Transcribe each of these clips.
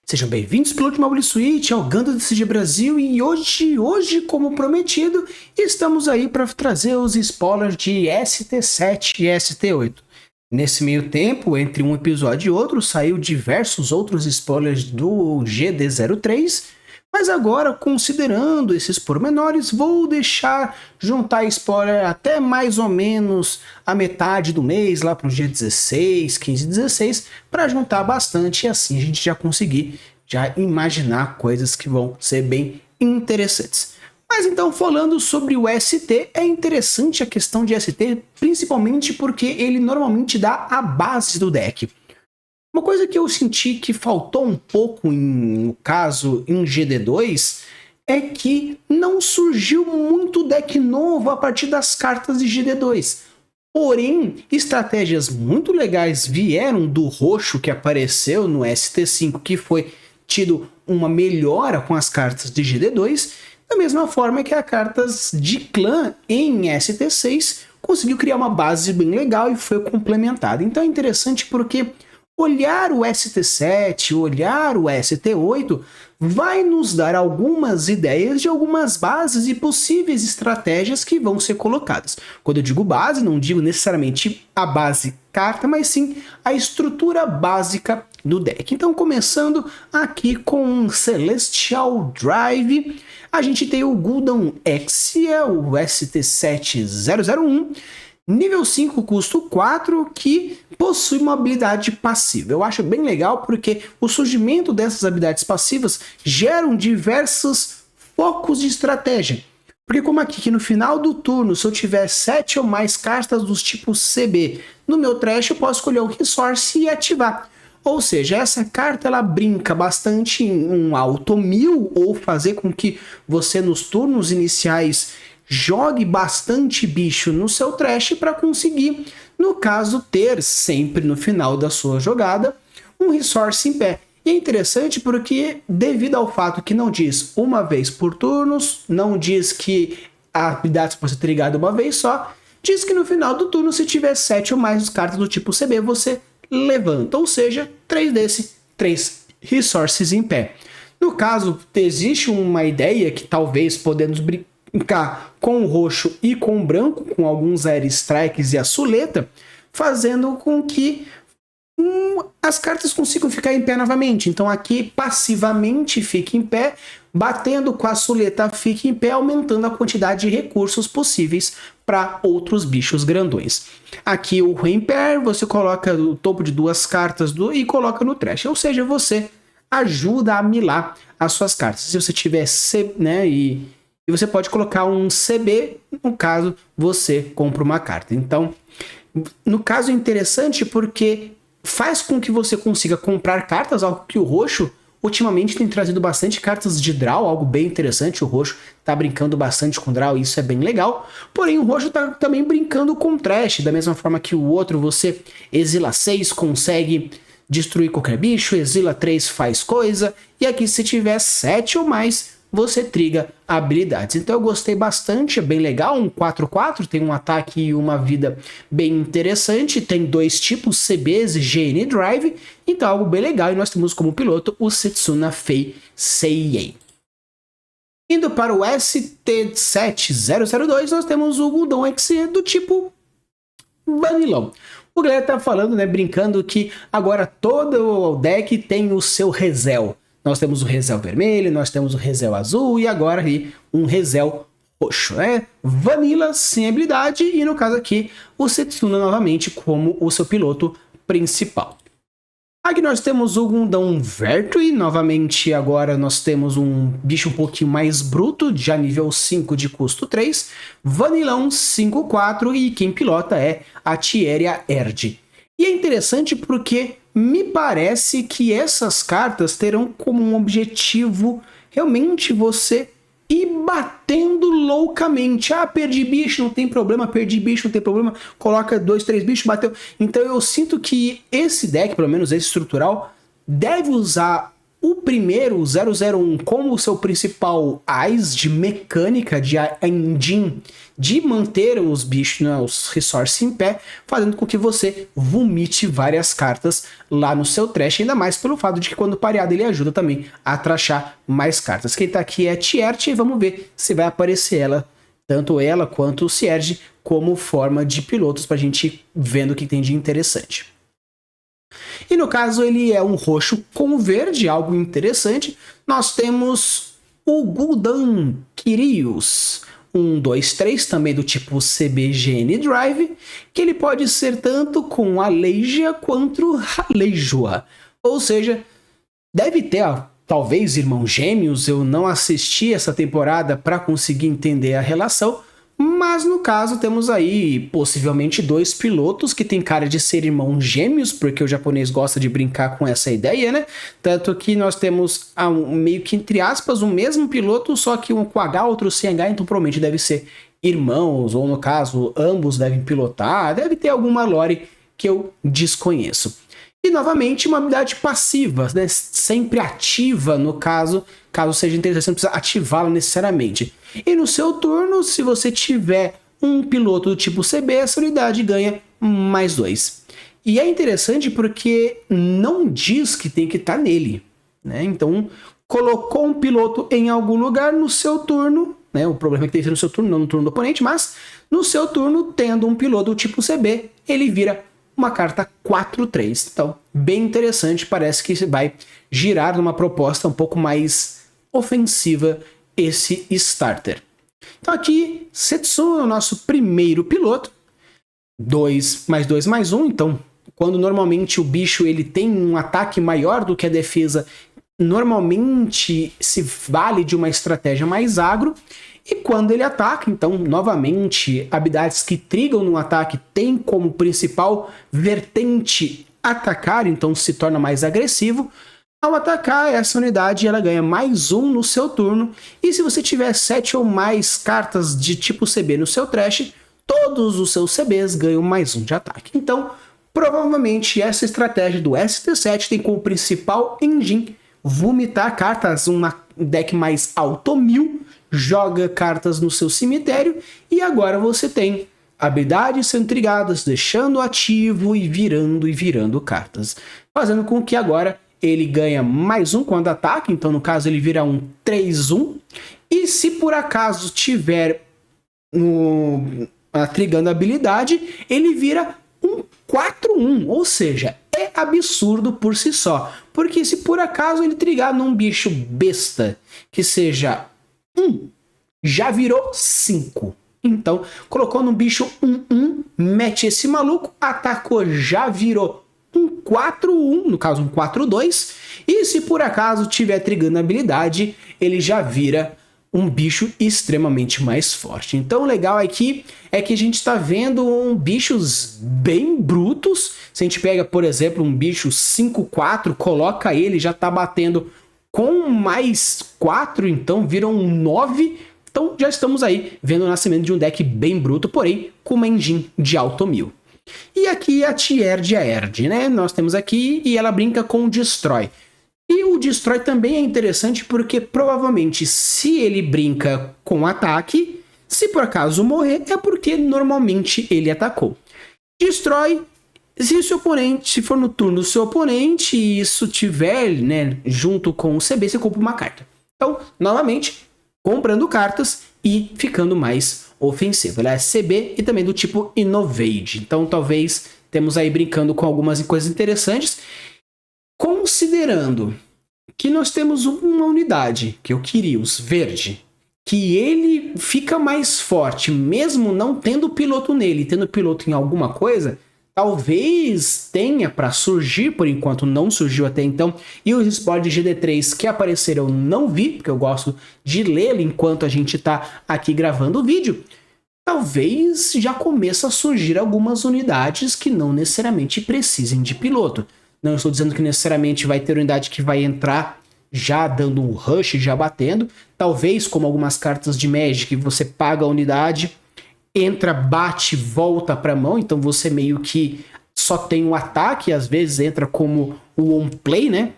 Sejam bem-vindos pelo último Mobile Suite ao Ganda do CG Brasil e hoje, como prometido, estamos aí para trazer os spoilers de ST7 e ST8. Nesse meio tempo, entre um episódio e outro, saiu diversos outros spoilers do GD03, mas agora, considerando esses pormenores, vou deixar juntar spoiler até mais ou menos a metade do mês, lá para o dia 16, 15, 16, para juntar bastante e assim a gente já conseguir imaginar coisas que vão ser bem interessantes. Mas então, falando sobre o ST, é interessante a questão de ST, principalmente porque ele normalmente dá a base do deck. Uma coisa que eu senti que faltou um pouco no caso em GD2 é que não surgiu muito deck novo a partir das cartas de GD2. Porém, estratégias muito legais vieram do roxo que apareceu no ST5, que foi tido uma melhora com as cartas de GD2, da mesma forma que as cartas de clã em ST6 conseguiu criar uma base bem legal e foi complementada. Então é interessante porque olhar o ST7, olhar o ST8 vai nos dar algumas ideias de algumas bases e possíveis estratégias que vão ser colocadas. Quando eu digo base, não digo necessariamente a base carta, mas sim a estrutura básica do deck. Então, começando aqui com Celestial Drive, a gente tem o Gul'dan Exia, o ST7001, nível 5, custo 4, que possui uma habilidade passiva. Eu acho bem legal porque o surgimento dessas habilidades passivas geram diversos focos de estratégia. Porque como aqui que no final do turno, se eu tiver 7 ou mais cartas dos tipos CB no meu trash, eu posso escolher o Resource e ativar. Ou seja, essa carta ela brinca bastante em um auto 1000 ou fazer com que você nos turnos iniciais jogue bastante bicho no seu trash para conseguir, no caso, ter sempre no final da sua jogada um resource em pé. E é interessante porque, devido ao fato que não diz uma vez por turnos, não diz que a habilidade pode ser trigada uma vez só, diz que no final do turno, se tiver 7 ou mais cartas do tipo CB, você levanta, ou seja, 3 resources em pé. No caso, existe uma ideia que talvez podemos brincar com o roxo e com o branco, com alguns Air Strikes e a Suleta, fazendo com que as cartas consigam ficar em pé novamente. Então aqui passivamente fica em pé, batendo com a Suleta fica em pé, aumentando a quantidade de recursos possíveis para outros bichos grandões. Aqui o Rainpair, você coloca o topo de 2 cartas e coloca no trash, ou seja, você ajuda a milar as suas cartas. Se você tiver C, né, e você pode colocar um CB, no caso, você compra uma carta. Então, no caso é interessante porque faz com que você consiga comprar cartas, algo que o roxo ultimamente tem trazido bastante cartas de draw, algo bem interessante. O roxo tá brincando bastante com draw e isso é bem legal. Porém, o roxo tá também brincando com trash, da mesma forma que o outro, você exila 6, consegue destruir qualquer bicho, exila 3, faz coisa, e aqui se tiver 7 ou mais, você triga habilidades. Então eu gostei bastante, é bem legal, um 4/4, tem um ataque e uma vida bem interessante, tem 2 tipos, CBs e GN Drive, então algo bem legal, e nós temos como piloto o Setsuna Fei Seiyei. Indo para o ST7002, nós temos o Gul'dan Exia do tipo vanilão. O galera tá falando, né, brincando que agora todo o deck tem o seu Rezel. Nós temos o Rezel vermelho, nós temos o Rezel azul e agora aí um Rezel roxo, né? Vanilla sem habilidade e no caso aqui o Setsuna novamente como o seu piloto principal. Aqui nós temos o Gul'dan Vertui, novamente agora nós temos um bicho um pouquinho mais bruto, já nível 5 de custo 3, vanilão 5/4 e quem pilota é a Tieria Erd. E é interessante porque me parece que essas cartas terão como um objetivo realmente você ir batendo loucamente. Ah, perdi bicho, não tem problema, perdi bicho, não tem problema, coloca 2, 3 bichos, bateu. Então eu sinto que esse deck, pelo menos esse estrutural, deve usar O primeiro, o 001, como o seu principal AIS de mecânica, de engine, de manter os bichos, né, os resources em pé, fazendo com que você vomite várias cartas lá no seu trash, ainda mais pelo fato de que quando pareado ele ajuda também a trashar mais cartas. Quem tá aqui é a Tiert e vamos ver se vai aparecer ela, tanto ela quanto o Cierge, como forma de pilotos pra gente ir vendo o que tem de interessante. E no caso ele é um roxo com verde, algo interessante. Nós temos o Gul'dan Kyrios, 2, 3, também do tipo CBGN Drive, que ele pode ser tanto com Alegia quanto Alejoa. Ou seja, deve ter, talvez, irmãos gêmeos, eu não assisti essa temporada para conseguir entender a relação, mas no caso temos aí possivelmente 2 pilotos que tem cara de ser irmãos gêmeos, porque o japonês gosta de brincar com essa ideia, né? Tanto que nós temos meio que entre aspas o mesmo piloto, só que um com H, outro sem H, então provavelmente deve ser irmãos, ou no caso ambos devem pilotar, deve ter alguma lore que eu desconheço. E novamente uma habilidade passiva, né? Sempre ativa no caso seja interessante, você não precisa ativá-la necessariamente. E no seu turno, se você tiver um piloto do tipo CB, essa unidade ganha mais 2. E é interessante porque não diz que tem que estar nele, né? Então, colocou um piloto em algum lugar no seu turno, né? O problema é que tem que ser no seu turno, não no turno do oponente, mas no seu turno, tendo um piloto do tipo CB, ele vira uma carta 4/3. Então, bem interessante, parece que vai girar numa proposta um pouco mais ofensiva esse starter. Então aqui, Setsuna, o nosso primeiro piloto, 2 mais 2 mais 1, então quando normalmente o bicho ele tem um ataque maior do que a defesa, normalmente se vale de uma estratégia mais agro, e quando ele ataca, então novamente habilidades que trigam no ataque tem como principal vertente atacar, então se torna mais agressivo. Ao atacar essa unidade, ela ganha mais 1 no seu turno, e se você tiver 7 ou mais cartas de tipo CB no seu trash, todos os seus CBs ganham mais 1 de ataque. Então, provavelmente essa estratégia do ST7 tem como principal engine vomitar cartas, um deck mais alto 1000, joga cartas no seu cemitério, e agora você tem habilidades sendo trigadas, deixando ativo e virando cartas, fazendo com que agora ele ganha mais 1 quando ataca, então no caso ele vira um 3/1, e se por acaso tiver trigando a habilidade, ele vira um 4/1, ou seja, é absurdo por si só, porque se por acaso ele trigar num bicho besta que seja 1, já virou 5. Então, colocou num bicho 1/1, mete esse maluco, atacou, já virou um 4/1, no caso um 4/2, e se por acaso tiver trigando a habilidade, ele já vira um bicho extremamente mais forte. Então o legal aqui é que a gente está vendo bichos bem brutos. Se a gente pega, por exemplo, um bicho 5/4, coloca ele, já está batendo com mais 4, então vira um 9. Então já estamos aí vendo o nascimento de um deck bem bruto, porém com uma engine de alto 1000. E aqui a Tierd Aerd, né? Nós temos aqui e ela brinca com o Destroy. E o Destroy também é interessante porque provavelmente se ele brinca com ataque, se por acaso morrer, é porque normalmente ele atacou. Destroy, se o seu oponente, se for no turno do seu oponente e isso tiver, né, junto com o CB, você compra uma carta. Então, novamente, comprando cartas e ficando mais ofensivo. Ela é CB e também do tipo Innovade. Então talvez temos aí brincando com algumas coisas interessantes. Considerando que nós temos uma unidade, que é o Kyrios verde, que ele fica mais forte, mesmo não tendo piloto nele, tendo piloto em alguma coisa, talvez tenha para surgir, por enquanto não surgiu até então, e os spoilers de GD3 que apareceram eu não vi, porque eu gosto de lê-lo enquanto a gente está aqui gravando o vídeo, talvez já comece a surgir algumas unidades que não necessariamente precisem de piloto. Não estou dizendo que necessariamente vai ter unidade que vai entrar já dando um rush, já batendo, talvez como algumas cartas de Magic, você paga a unidade, entra, bate, volta para mão, então você meio que só tem um ataque, às vezes entra como o on play, né?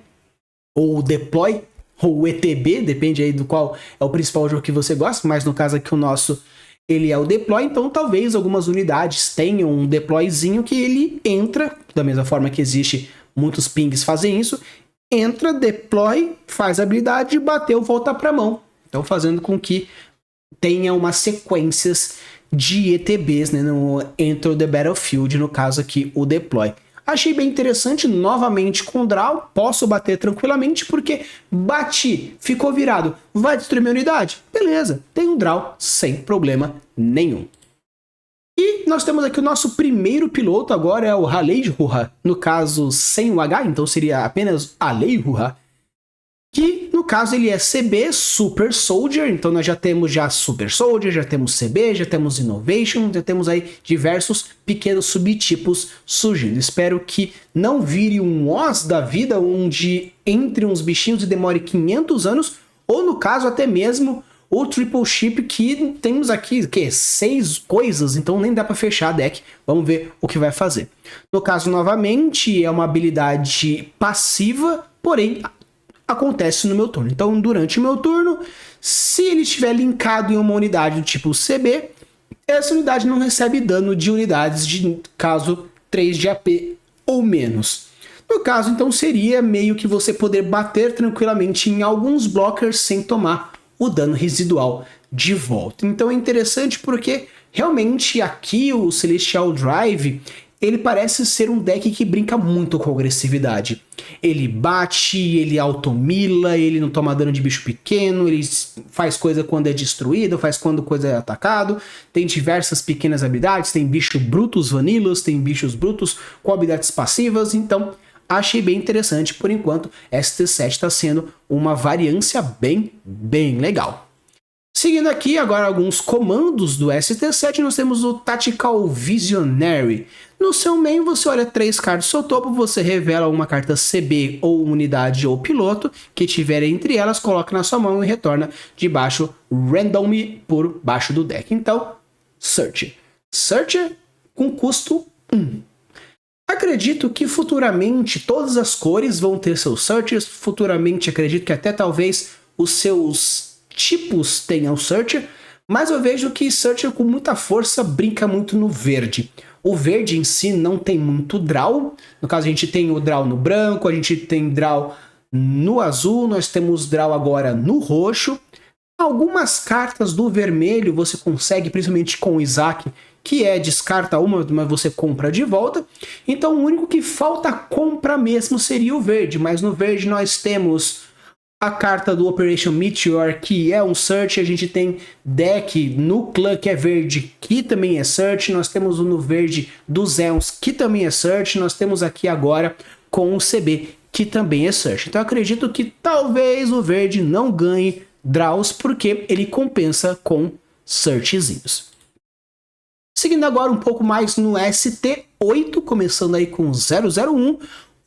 ou o Deploy, ou o ETB, depende aí do qual é o principal jogo que você gosta, mas no caso aqui o nosso, ele é o Deploy, então talvez algumas unidades tenham um Deployzinho que ele entra, da mesma forma que existe, muitos pings fazem isso, entra, deploy, faz a habilidade, bateu, volta pra mão. Então fazendo com que tenha umas sequências de ETBs, né, no Enter the Battlefield, no caso aqui o Deploy. Achei bem interessante, novamente com draw, posso bater tranquilamente, porque bati, ficou virado, vai destruir minha unidade? Beleza, tem um draw sem problema nenhum. E nós temos aqui o nosso primeiro piloto, agora é o Aleiruha, no caso sem o H, então seria apenas Aleiruha, que no caso ele é CB, Super Soldier, então nós já temos Super Soldier, já temos CB, já temos Innovation, já temos aí diversos pequenos subtipos surgindo. Espero que não vire um Oz da vida, onde entre uns bichinhos e demore 500 anos, ou no caso até mesmo o Triple Chip, que temos aqui, 6 coisas, então nem dá para fechar a deck. Vamos ver o que vai fazer. No caso, novamente, é uma habilidade passiva, porém acontece no meu turno. Então, durante o meu turno, se ele estiver linkado em uma unidade do tipo CB, essa unidade não recebe dano de unidades de caso 3 de AP ou menos. No caso, então, seria meio que você poder bater tranquilamente em alguns blockers sem tomar o dano residual de volta. Então é interessante porque realmente aqui o Celestial Drive, ele parece ser um deck que brinca muito com agressividade. Ele bate, ele automila, ele não toma dano de bicho pequeno, ele faz coisa quando é destruído, faz quando coisa é atacado. Tem diversas pequenas habilidades, tem bichos brutos vanilas, tem bichos brutos com habilidades passivas, então achei bem interessante. Por enquanto, ST7 está sendo uma variância bem legal. Seguindo aqui agora alguns comandos do ST7, nós temos o Tactical Visionary. No seu main, você olha 3 cartas do seu topo, você revela uma carta CB ou unidade ou piloto que tiver entre elas, coloca na sua mão e retorna de baixo random por baixo do deck. Então, Search. Search com custo 1. Acredito que futuramente todas as cores vão ter seus Searchers, futuramente acredito que até talvez os seus tipos tenham Searcher, mas eu vejo que Searcher com muita força brinca muito no verde. O verde em si não tem muito draw, no caso a gente tem o draw no branco, a gente tem draw no azul, nós temos draw agora no roxo. Algumas cartas do vermelho você consegue, principalmente com o Isaac, que é descarta uma, mas você compra de volta. Então o único que falta compra mesmo seria o verde, mas no verde nós temos a carta do Operation Meteor, que é um Search, a gente tem deck no clã que é verde, que também é Search, nós temos o no verde dos Elms, que também é Search, nós temos aqui agora com o CB, que também é Search. Então eu acredito que talvez o verde não ganhe draws, porque ele compensa com Searchzinhos. Seguindo agora um pouco mais no ST8, começando aí com 001,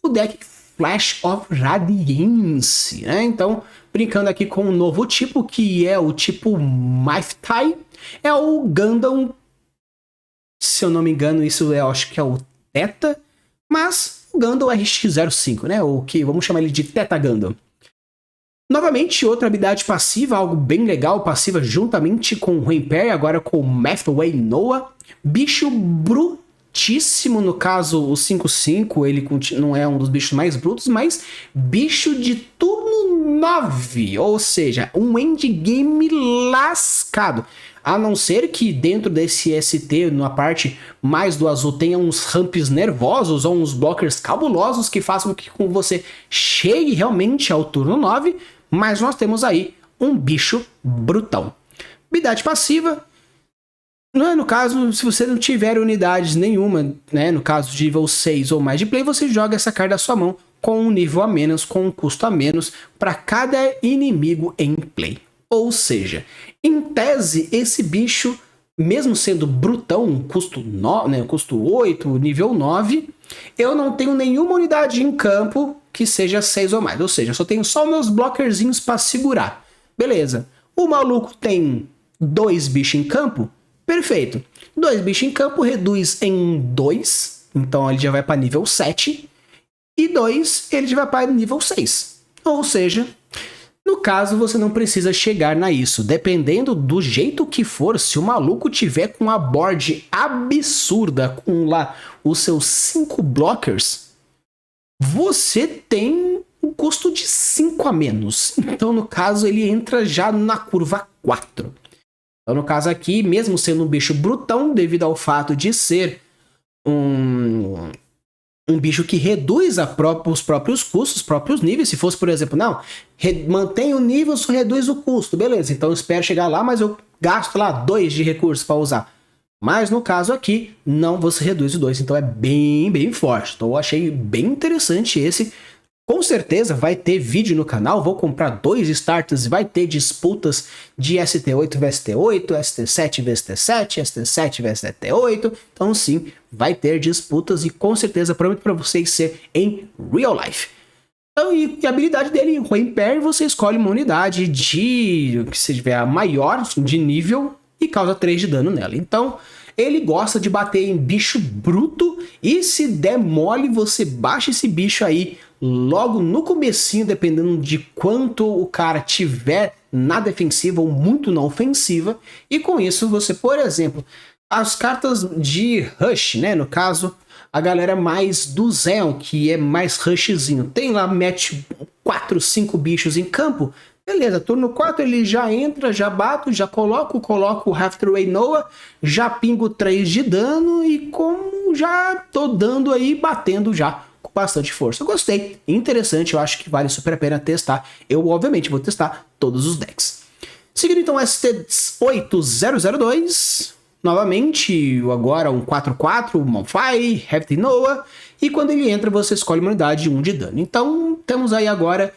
o deck Flash of Radiance, né? Então, brincando aqui com um novo tipo, que é o tipo Maftai, é o Gundam, se eu não me engano, isso eu acho que é o Theta, mas o Gundam RX-05, né? O que vamos chamar ele de Theta Gundam. Novamente, outra habilidade passiva, algo bem legal, passiva juntamente com o Rainper, agora com o Mathway Noah. Bicho brutíssimo, no caso o 5/5, ele não é um dos bichos mais brutos, mas bicho de turno 9, ou seja, um endgame lascado. A não ser que dentro desse ST, na parte mais do azul, tenha uns ramps nervosos ou uns blockers cabulosos que façam que você chegue realmente ao turno 9, mas nós temos aí um bicho brutão. Habilidade passiva, no caso, se você não tiver unidades nenhuma, né, no caso de nível 6 ou mais de play, você joga essa carta da sua mão com um nível a menos, com um custo a menos, para cada inimigo em play. Ou seja, em tese, esse bicho, mesmo sendo brutão, custo 8, nível 9, eu não tenho nenhuma unidade em campo que seja 6 ou mais. Ou seja, eu só tenho só meus blockerzinhos para segurar. Beleza. O maluco tem 2 bichos em campo? Perfeito. 2 bichos em campo reduz em 2, então ele já vai para nível 7. E 2, ele já vai para nível 6. Ou seja, no caso, você não precisa chegar na isso. Dependendo do jeito que for, se o maluco tiver com uma board absurda, com lá os seus 5 blockers, você tem um custo de 5 a menos. Então, no caso, ele entra já na curva 4. Então, no caso aqui, mesmo sendo um bicho brutão, devido ao fato de ser um bicho que reduz os próprios custos, os próprios níveis. Se fosse, por exemplo, não, mantém o nível, só reduz o custo. Beleza, então eu espero chegar lá, mas eu gasto lá 2 de recursos para usar. Mas no caso aqui, não, você reduz o 2, então é bem, bem forte. Então eu achei bem interessante esse. Com certeza vai ter vídeo no canal, vou comprar 2 starters, vai ter disputas de ST8 vs ST8, ST7 vs ST7, ST7 vs ST8, então sim, vai ter disputas e com certeza prometo para vocês ser em real life. Então, e a habilidade dele, o Impair, você escolhe uma unidade que se tiver a maior de nível e causa 3 de dano nela. Então, ele gosta de bater em bicho bruto e se der mole, você baixa esse bicho aí logo no comecinho, dependendo de quanto o cara tiver na defensiva ou muito na ofensiva. E com isso você, por exemplo, as cartas de rush, né? No caso, a galera mais do Zeon, que é mais rushzinho, tem lá, mete 4, 5 bichos em campo. Beleza, turno 4 ele já entra, já bato, já coloco o Hathaway Noah, já pingo 3 de dano e como já tô dando aí, batendo já com bastante força. Eu gostei, interessante, eu acho que vale super a pena testar. Eu obviamente vou testar todos os decks. Seguindo então ST8002, novamente, agora um 4/4, Malphite, Hathaway Noah, e quando ele entra você escolhe uma unidade de 1 de dano. Então temos aí agora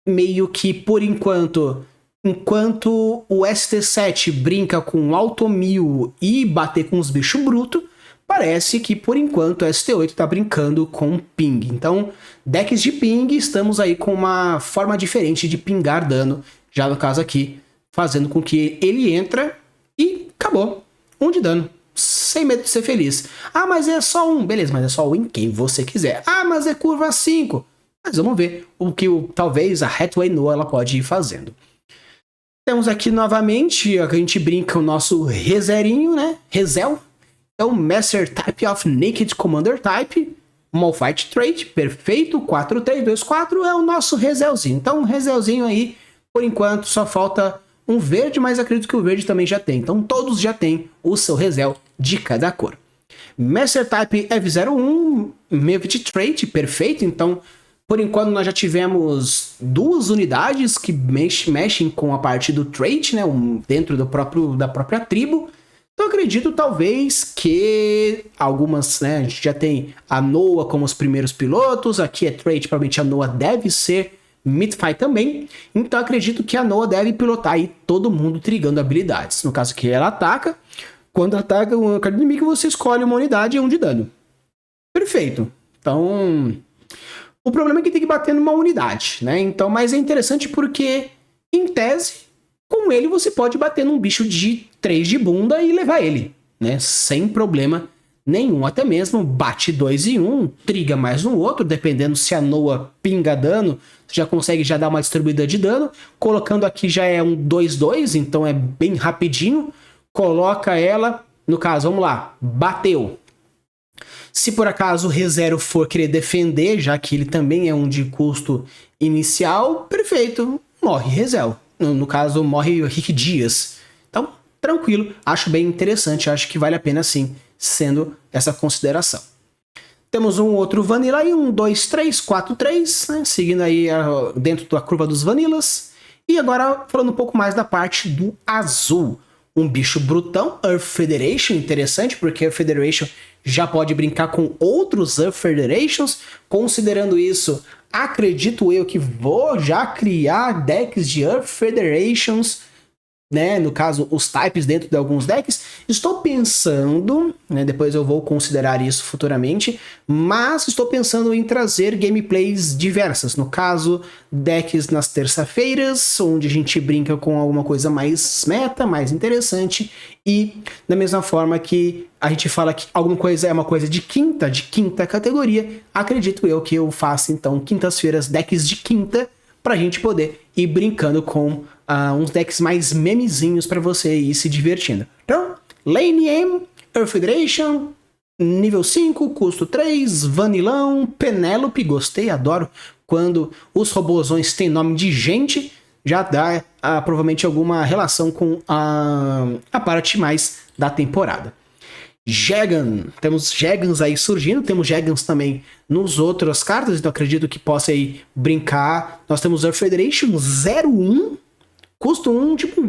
meio que, por enquanto o ST7 brinca com Auto 1000 e bater com os bichos brutos, parece que, por enquanto, o ST8 tá brincando com ping. Então, decks de ping, estamos aí com uma forma diferente de pingar dano, já no caso aqui, fazendo com que ele entra e acabou. 1 de dano. Sem medo de ser feliz. Ah, mas é só 1. Beleza, mas é só 1 em quem você quiser. Ah, mas é curva 5. Mas vamos ver o que talvez a Hathaway Noah ela pode ir fazendo. Temos aqui novamente, a gente brinca o nosso Rezerinho, né? Rezel. É o Master Type of Naked Commander Type. Malphite Trait, perfeito. 4-3-2-4 é o nosso Rezelzinho. Então, um Rezelzinho aí, por enquanto, só falta um verde, mas acredito que o verde também já tem. Então, todos já têm o seu Rezel de cada cor. Master Type F01, Mevit Trait, perfeito. Então, por enquanto, nós já tivemos 2 unidades que mexem com a parte do trait, né? Dentro da própria tribo. Então, acredito, talvez, que algumas, né? A gente já tem a Noah como os primeiros pilotos. Aqui é trait, provavelmente a Noah deve ser Midfight também. Então, acredito que a Noah deve pilotar aí todo mundo trigando habilidades. No caso aqui, ela ataca. Quando ataca o cara inimigo, você escolhe uma unidade e 1 de dano. Perfeito. Então, o problema é que tem que bater numa unidade, né? Então, mas é interessante porque, em tese, com ele você pode bater num bicho de 3 de bunda e levar ele, né? Sem problema nenhum. Até mesmo bate 2 em 1, triga mais no outro, dependendo se a Noah pinga dano, você já consegue já dar uma distribuída de dano. Colocando aqui já é um 2/2, então é bem rapidinho. Coloca ela, no caso, vamos lá, bateu. Se por acaso o ReZero for querer defender, já que ele também é um de custo inicial, perfeito, morre ReZero. No caso, morre o Rick Dias. Então, tranquilo, acho bem interessante, acho que vale a pena sim, sendo essa consideração. Temos um outro Vanilla aí, 1, 2, 3, 4, 3, né? Seguindo aí dentro da curva dos Vanillas. E agora, falando um pouco mais da parte do azul. Um bicho brutão, Earth Federation, interessante, porque Earth Federation já pode brincar com outros Earth Federations. Considerando isso, acredito eu que vou já criar decks de Earth Federations, né? No caso, os types dentro de alguns decks. Estou pensando, né? Depois eu vou considerar isso futuramente, mas estou pensando em trazer gameplays diversas. No caso, decks nas terça-feiras, onde a gente brinca com alguma coisa mais meta, mais interessante. E da mesma forma que a gente fala que alguma coisa é uma coisa de quinta categoria, acredito eu que eu faço então quintas-feiras decks de quinta, pra gente poder ir brincando com uns decks mais memezinhos pra você ir se divertindo. Então, Lane M, Earth Federation, nível 5, custo 3, Vanilão, Penélope, gostei, adoro quando os robôzões têm nome de gente, já dá provavelmente alguma relação com a parte mais da temporada. Jegan, temos Jegans aí surgindo, temos Jegans também nos outras cartas, então acredito que possa aí brincar. Nós temos Earth Federation 01, custo 1, tipo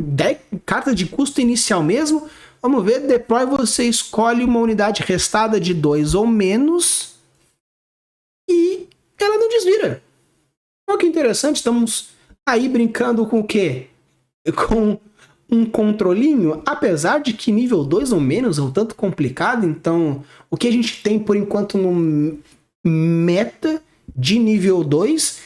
carta de custo inicial mesmo. Vamos ver, deploy, você escolhe uma unidade restada de 2 ou menos e ela não desvira. Olha que interessante, estamos aí brincando com o quê? Com um controlinho, apesar de que nível 2 ou menos é um tanto complicado, então o que a gente tem por enquanto no meta de nível 2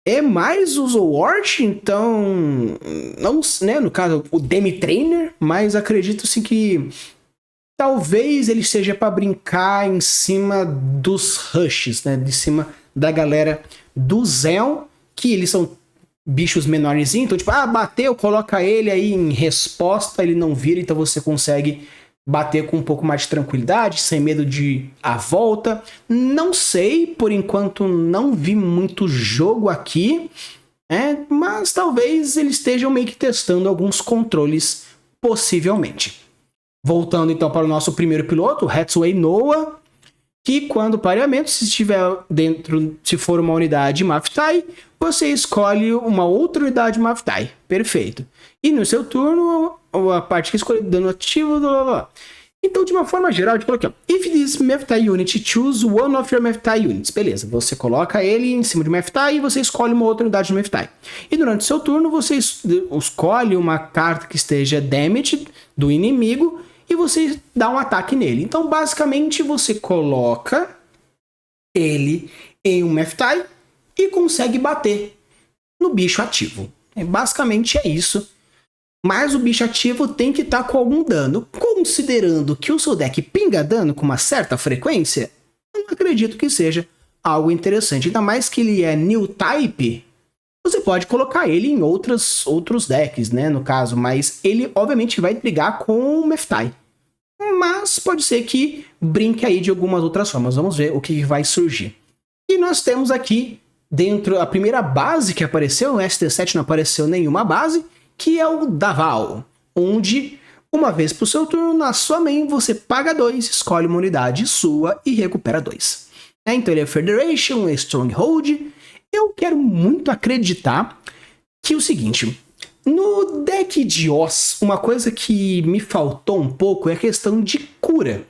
é mais o Zowort, então não, né, no caso o Demi Trainer, mas acredito sim que talvez ele seja para brincar em cima dos rushes, né, de cima da galera do Zell, que eles são bichos menorzinhos, então tipo, bateu, coloca ele aí em resposta, ele não vira, então você consegue bater com um pouco mais de tranquilidade, sem medo de a volta. Não sei, por enquanto não vi muito jogo aqui, mas talvez eles estejam meio que testando alguns controles, possivelmente. Voltando então para o nosso primeiro piloto, o Hathaway Noah, que quando o pareamento, se estiver dentro, se for uma unidade Maftai, você escolhe uma outra unidade Maftai. Perfeito. E no seu turno, a parte que escolhe dano ativo, blá, blá, blá. Então, de uma forma geral, a gente coloca aqui, ó, if this Maftai unit choose one of your Maftai units. Beleza, você coloca ele em cima de Maftai e você escolhe uma outra unidade de Maftai. E durante o seu turno, você escolhe uma carta que esteja damaged do inimigo e você dá um ataque nele. Então, basicamente, você coloca ele em um Maftai e consegue bater no bicho ativo. Basicamente é isso. Mas o bicho ativo tem que estar com algum dano. Considerando que o seu deck pinga dano com uma certa frequência, eu não acredito que seja algo interessante. Ainda mais que ele é New Type, você pode colocar ele em outros decks, né, no caso. Mas ele, obviamente, vai brigar com o Maftai. Mas pode ser que brinque aí de algumas outras formas. Vamos ver o que vai surgir. E nós temos aqui, dentro, a primeira base que apareceu, no ST7 não apareceu nenhuma base, que é o Davao, onde, uma vez por seu turno, na sua main, você paga 2, escolhe uma unidade sua e recupera 2. Então ele é Federation, é Stronghold. Eu quero muito acreditar que é o seguinte, no deck de Oz, uma coisa que me faltou um pouco é a questão de cura.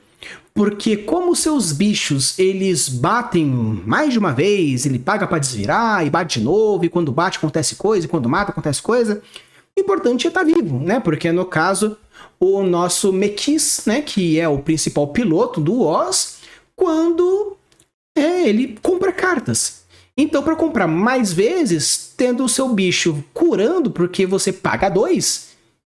Porque como seus bichos, eles batem mais de uma vez, ele paga pra desvirar e bate de novo, e quando bate acontece coisa, e quando mata acontece coisa, o importante é estar vivo, né? Porque no caso, o nosso Mekis, né, que é o principal piloto do Oz, quando ele compra cartas. Então, para comprar mais vezes, tendo o seu bicho curando, porque você paga 2,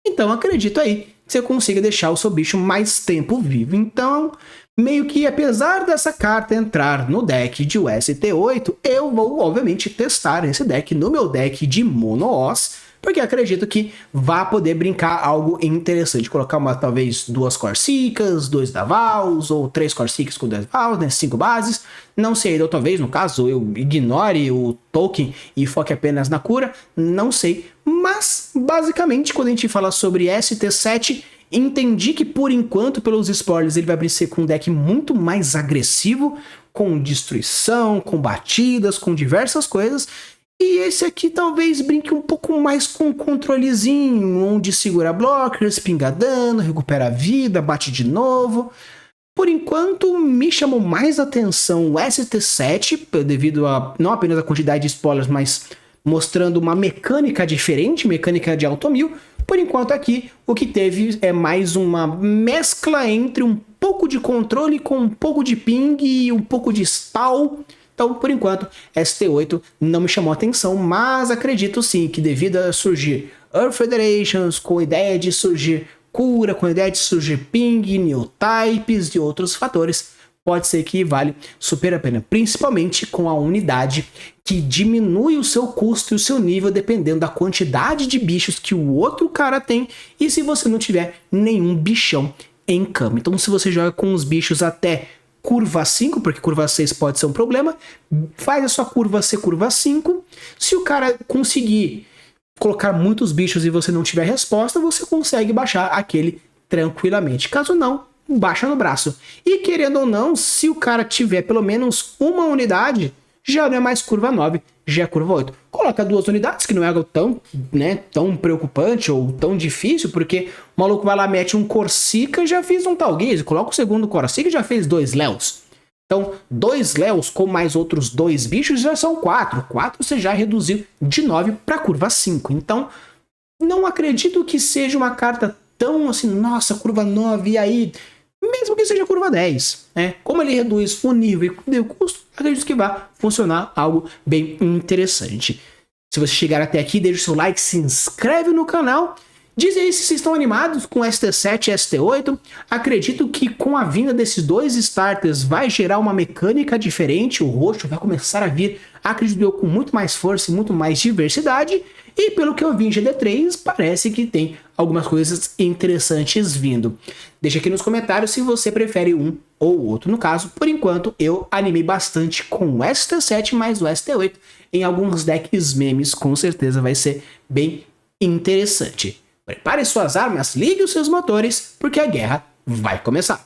então acredito aí que você consiga deixar o seu bicho mais tempo vivo. Então, meio que apesar dessa carta entrar no deck de UST8, eu vou obviamente testar esse deck no meu deck de Mono Oz, porque acredito que vá poder brincar algo interessante. Colocar talvez 2 Corsicas, 2 Davals, ou 3 Corsicas com 2 Davals, né, 5 bases. Não sei, ou talvez, no caso, eu ignore o token e foque apenas na cura. Não sei. Mas, basicamente, quando a gente fala sobre ST7, entendi que, por enquanto, pelos spoilers, ele vai abrir com um deck muito mais agressivo, com destruição, com batidas, com diversas coisas. E esse aqui talvez brinque um pouco mais com um controlezinho, onde segura blockers, pinga dano, recupera a vida, bate de novo. Por enquanto, me chamou mais atenção o ST7, devido a não apenas a quantidade de spoilers, mas mostrando uma mecânica diferente, mecânica de Auto 1000. Por enquanto aqui, o que teve é mais uma mescla entre um pouco de controle com um pouco de ping e um pouco de stall. Então, por enquanto, ST8 não me chamou atenção, mas acredito sim que devido a surgir Earth Federations, com a ideia de surgir cura, com a ideia de surgir ping, new types e outros fatores, pode ser que vale super a pena, principalmente com a unidade que diminui o seu custo e o seu nível dependendo da quantidade de bichos que o outro cara tem e se você não tiver nenhum bichão em cama. Então se você joga com os bichos até curva 5, porque curva 6 pode ser um problema, faz a sua curva ser curva 5. Se o cara conseguir colocar muitos bichos e você não tiver resposta, você consegue baixar aquele tranquilamente. Caso não, baixa no braço. E querendo ou não, se o cara tiver pelo menos uma unidade, já não é mais curva 9, já é curva 8. Coloca 2 unidades, que não é algo tão, tão preocupante ou tão difícil, porque o maluco vai lá, mete um Corsica e já fez um Talguese. Coloca o segundo Corsica e já fez 2 Léos. Então, 2 Léos com mais outros 2 bichos já são 4. 4 você já reduziu de 9 para curva 5. Então, não acredito que seja uma carta tão assim, nossa, curva 9, e aí, mesmo que seja curva 10, né? Como ele reduz o nível e o custo, acredito que vai funcionar algo bem interessante. Se você chegar até aqui, deixa o seu like, se inscreve no canal. Diz aí se vocês estão animados com ST7 e ST8. Acredito que com a vinda desses 2 starters vai gerar uma mecânica diferente. O roxo vai começar a vir, acredito eu, com muito mais força e muito mais diversidade. E pelo que eu vi em GD3, parece que tem algumas coisas interessantes vindo. Deixa aqui nos comentários se você prefere um ou outro. No caso, por enquanto, eu animei bastante com o ST7 mais o ST8. Em alguns decks memes, com certeza vai ser bem interessante. Prepare suas armas, ligue os seus motores, porque a guerra vai começar.